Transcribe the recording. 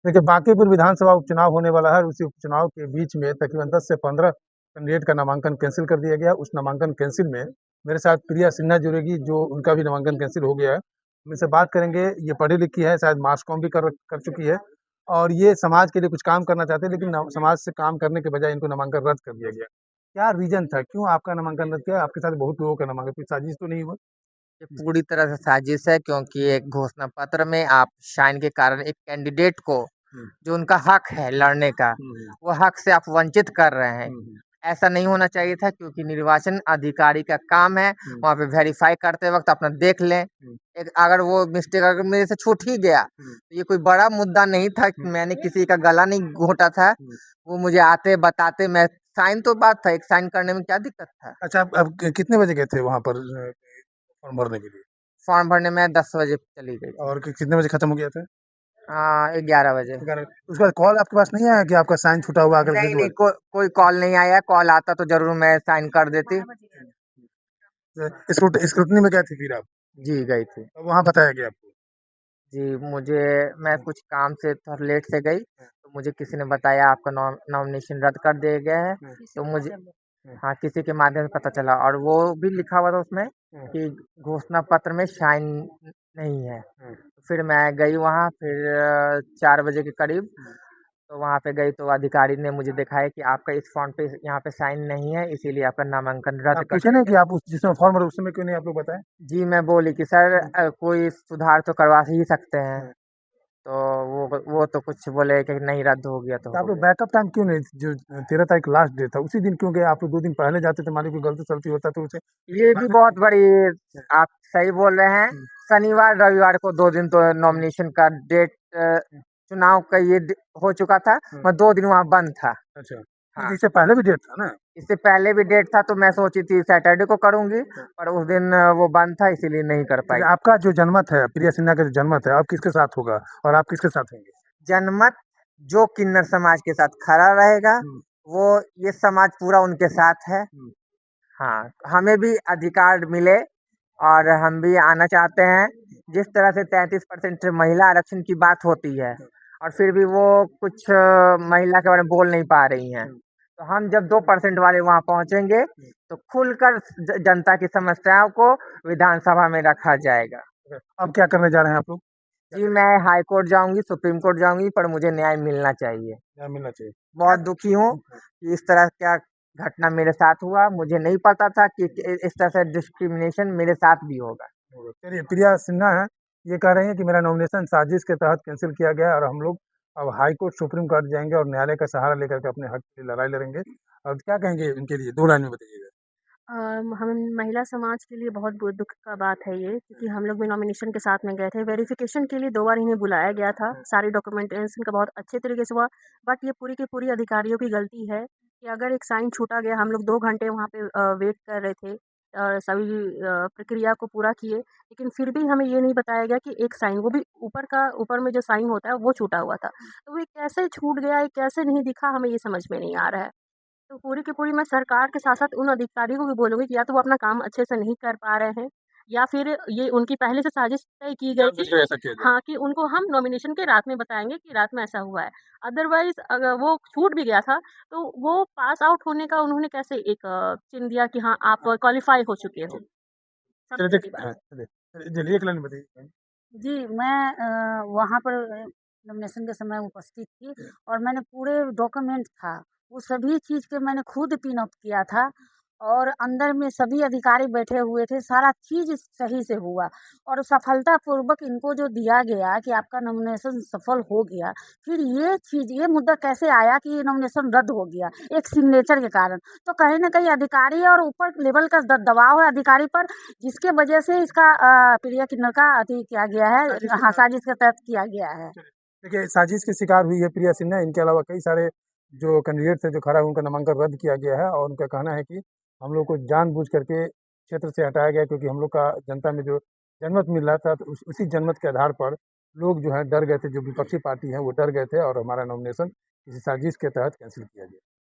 देखिए, बांकीपुर विधानसभा उपचुनाव होने वाला है और उसी उपचुनाव के बीच में तकरीबन 10 से 15 कैंडिडेट का नामांकन कैंसिल कर दिया गया। उस नामांकन कैंसिल में मेरे साथ प्रिया सिन्हा जुड़ेगी, जो उनका भी नामांकन कैंसिल हो गया है। हम इनसे बात करेंगे, ये पढ़ी-लिखी है, शायद मास कॉम भी कर चुकी है और ये समाज के लिए कुछ काम करना चाहते हैं, लेकिन न समाज से काम करने के बजाय इनको नामांकन रद्द कर दिया गया। क्या रीज़न था? क्यों आपका नामांकन रद्द किया? आपके साथ बहुत लोगों का नामांकन, कोई साजिश तो नहीं हुआ? ये पूरी तरह से साजिश है, क्योंकि एक घोषणा पत्र में आप शाइन के कारण एक कैंडिडेट को हुँ, जो उनका हक है लड़ने का, हुँ, वो हक से आप वंचित कर रहे हैं। हुँ, ऐसा नहीं होना चाहिए था, क्योंकि निर्वाचन अधिकारी का काम है हुँ, वहाँ पे वेरीफाई करते वक्त अपना देख लें। हुँ, एक अगर वो मिस्टेक अगर मेरे से छूट ही गया हुँ, तो ये कोई बड़ा मुद्दा नहीं था कि हुँ, मैंने किसी का गला नहीं घोटा था। हुँ। वो मुझे आते बताते मैं साइन तो बात था, एक साइन करने में क्या दिक्कत था। अच्छा, आप कितने बजे गए थे वहाँ पर फॉर्म भरने के लिए? फॉर्म भरने में 10 बजे चली गई थी। और कितने बजे खत्म हो गया था? 11 बजे। 11 बजे। उसके बाद कॉल आपके पास नहीं आया कि आपका साइन छूटा हुआ, आकर नहीं, भेजो नहीं, आज? कोई कॉल नहीं आया। कॉल आता तो ज़रूर मैं साइन कर देती। स्क्रूटनी में गए थे फिर आप? जी, गई थी। तब वहाँ बताया गया आपको? जी, मैं हुँ, कुछ काम से थोड़ा लेट से गई, हुँ, तो मुझे किसी ने बताया आपका नॉमिनेशन रद्द कर दिया गया है। हुँ, तो मुझे हुँ, हाँ, किसी के माध्यम से पता चला और वो भी लिखा हुआ था उसमें हुँ, कि घोषणा पत्र में शाइन नहीं है। हुँ, फिर मैं गई वहाँ, फिर 4 बजे के करीब हुँ। तो वहाँ पे गई, तो अधिकारी ने मुझे दिखाया कि आपका इस फॉर्म पे यहाँ पे साइन नहीं है, इसीलिए आपका नामांकन रद्द आप कर पूछे दिया नहीं कि गया। आप उस जिस समय फॉर्म भरे उस समय क्यों नहीं आप लोग बताए? जी, मैं बोली कि सर हुँ, कोई सुधार तो करवा ही सकते हैं। हुँ। तो वो तो कुछ बोले कि नहीं, रद्द हो गया तो तो आप हो लोग गया। बैकअप टाइम क्यों नहीं, जो 13 तारीख लास्ट डेट था, उसी दिन क्यों गए? आप लोग 2 दिन पहले जाते तो मान लीजिए कोई गलती-सलती होता तो उसे ये भी बहुत बड़ी हुँ, आप सही बोल रहे हैं। हुँ, शनिवार, रविवार को 2 दिन तो हुँ, नॉमिनेशन का डेट हुँ, चुनाव का ये हो चुका था। हुँ। मैं 2 दिन वहाँ बंद था। अच्छा, नहीं हाँ, तो इससे पहले भी डेट था ना? इससे पहले भी डेट था, तो मैं सोची थी सैटरडे को करूँगी, हाँ। पर उस दिन वो बंद था, इसीलिए नहीं कर चलिए, पाई। आपका जो जनमत है, प्रिया सिन्हा का जो जनमत है, अब किसके साथ होगा और आप किसके साथ होंगे? जनमत जो किन्नर समाज के साथ खड़ा रहेगा, हुँ, वो ये समाज पूरा उनके साथ है। हुँ, हाँ, हमें भी अधिकार मिले और हम भी आना चाहते हैं। जिस तरह से 33% महिला आरक्षण की बात होती है हुँ, और फिर भी वो कुछ महिला के बारे में बोल नहीं पा रही हैं। हुँ, तो हम जब 2% वाले वहाँ पहुँचेंगे, हुँ। तो खुलकर जनता की समस्याओं को विधानसभा में रखा जाएगा। अब क्या करने जा रहे हैं आप लोग? क्या जी, करेंगे? मैं हाई कोर्ट जाऊँगी, सुप्रीम कोर्ट जाऊँगी, पर मुझे न्याय मिलना चाहिए। न्याय मिलना चाहिए। क्या बहुत दुखी हूँ कि इस तरह क्या घटना मेरे साथ हुआ। मुझे नहीं पता था कि इस तरह से डिस्क्रिमिनेशन मेरे साथ भी होगा। होगा। चलिए, प्रिया सिन्हा हैं, ये कह रही हैं कि मेरा नॉमिनेशन साजिश के तहत कैंसल किया गया है और हम लोग अब हाई कोर्ट, सुप्रीम कोर्ट जाएँगे और न्यायालय का सहारा लेकर के अपने हक की लड़ाई लड़ेंगे। और क्या कहेंगे इनके लिए? 2 लाइन में बताइएगा। हम महिला समाज के लिए बहुत दुख का बात है ये, क्योंकि हम लोग भी नॉमिनेशन के साथ में गए थे। वेरिफिकेशन के लिए 2 बार इन्हें बुलाया गया था। हुँ, सारी डॉक्यूमेंटेशन का बहुत अच्छे तरीके से हुआ, बट ये पूरी की पूरी अधिकारियों की गलती है कि अगर एक साइन छूटा गया, हम लोग 2 घंटे वहाँ पे वेट कर रहे थे सभी प्रक्रिया को पूरा किए, लेकिन फिर भी हमें ये नहीं बताया गया कि एक साइन, वो भी ऊपर में जो साइन होता है वो छूटा हुआ था। तो वो कैसे छूट गया, ये कैसे नहीं दिखा, हमें ये समझ में नहीं आ रहा है। तो पूरी की पूरी मैं सरकार के साथ-साथ उन अधिकारियों को भी बोलूँगी कि या तो वो अपना काम अच्छे से नहीं कर पा रहे हैं, या फिर ये उनकी पहले से साजिश तय की गई थी। जानबूझकर ऐसा किया जा रहा हाँ, कि उनको हम नॉमिनेशन के रात में बताएँगे कि रात में ऐसा हुआ है। अदरवाइज़ अगर वो छूट भी गया था, तो वो पास आउट होने का उन्होंने कैसे एक चिन्ह दिया कि हाँ, आप क्वालीफाई हो चुके है। हो। चलिए सबसे बड़ी देखिए, बात। हाँ, चलिए 1 लाइन में बताइए। जी, मैं वहाँ पर नॉमिनेशन के समय उपस्थित थी और मैंने पूरे डॉक्यूमेंट था, वो सभी चीज़ के मैंने खुद पिन अप किया था और अंदर में सभी अधिकारी बैठे हुए थे, सारा चीज़ सही से हुआ और सफलतापूर्वक इनको जो दिया गया कि आपका नॉमिनेशन सफल हो गया। फिर ये मुद्दा कैसे आया कि ये नॉमिनेशन रद्द हो गया, एक सिग्नेचर के कारण? तो कहीं न कहीं अधिकारी और ऊपर लेवल का दबाव है अधिकारी पर, जिसके वजह से इसका प्रिया किन्नर का अति किया गया है। साजिश के हाँ, तहत। साजिश के तहत किया गया है। देखिए, साजिश की शिकार हुई है प्रिया सिन्हा, इनके अलावा कई सारे जो कैंडिडेट थे, जो खड़ा हुए, उनका नामांकन रद्द किया गया है और उनका कहना है कि हम लोग को जानबूझ करके क्षेत्र से हटाया गया, क्योंकि हम लोग का जनता में जो जनमत मिल रहा था, तो उसी जनमत के आधार पर लोग जो हैं डर गए थे, जो विपक्षी पार्टी हैं, वो डर गए थे और हमारा नॉमिनेशन किसी साजिश के तहत कैंसल किया गया।